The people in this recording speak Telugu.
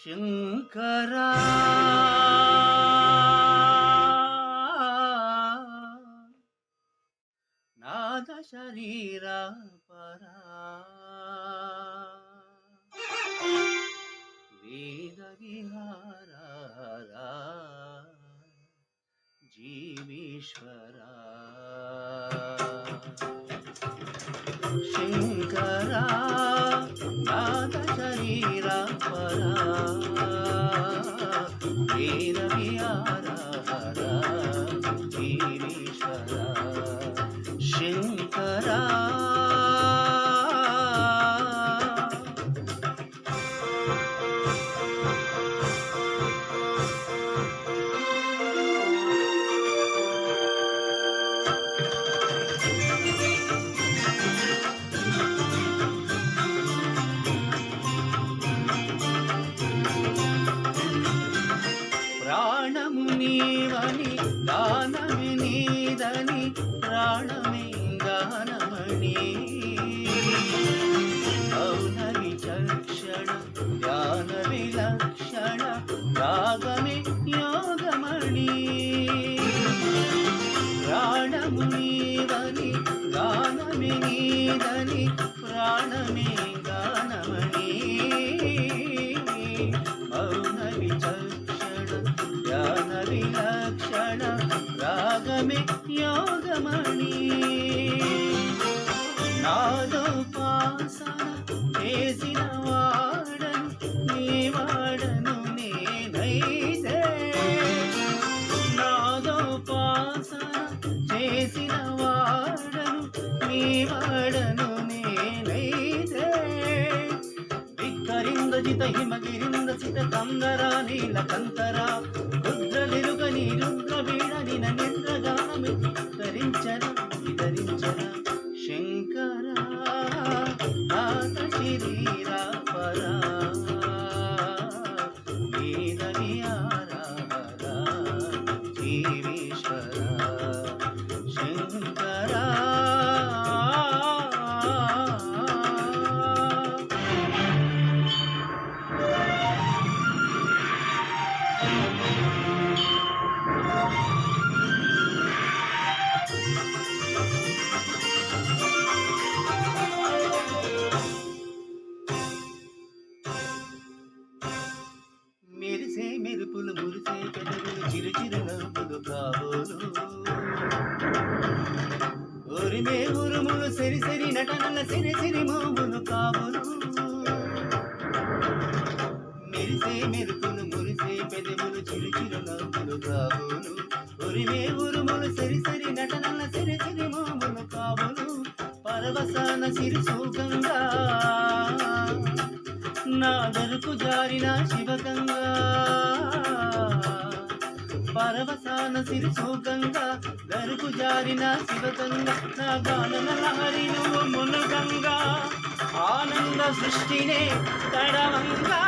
శంకరా నాద శరీర పరా వేద విహారా జీవేశ్వరా శంకరా నాద శరీర పరా వేద విహారా జీవేశ్వరా శంకరా ప్రాణము నీవని గానమి నీదని ప్రాణమే గానమణి మౌన విచక్షణ ధ్యాన విలక్షణ రాగమే యోగమణి ప్రాణము నీవని గానమి నీదని ప్రాణమే గానమణి మౌన విచక్షణ ధ్యాన విలక్షణ రాగమే యోగమణి నాదోపాసన చేసిన వాడను నీ వాడను నేనైతే నాదోపాసన చేసిన వాడను నీ వాడను నేనైతే విక్కరిందజిత హిమగిరింద సిత కందరా నీల కంతరా రుద్రలిరుగని రుద్ర వీడని నిద్రగానమి ధరించరా ధరించరా శంకరా నాద శరీర పరా వేద విహారా జీవేశ్వరా శంకరా మెరిసే మెరుపులు మురిసే పెదవులు చిరుచిరు నవ్వులు కాబోలు ఉరిమే ఉరుములు సిరి సిరి నటనల సిరి సిరి మోములు కాబోలు మెరిసే మెరుపులు మురిసే పెదవులు చిరుచిరు నవ్వులు కాబోలు ఉరిమే ఉరుములు సిరి సిరి నటనల సిరి సిరి మోములు కాబోలు పరవసాన సిరి సుగంగా నా దరుకు జారిన శివగంగా పరవసాన సిరి సుగంగా దరుకు జారిన శివగంగా నా గానన లహరి నువ్వు మునుగంగా ఆనంద సృష్టినే తడవంగా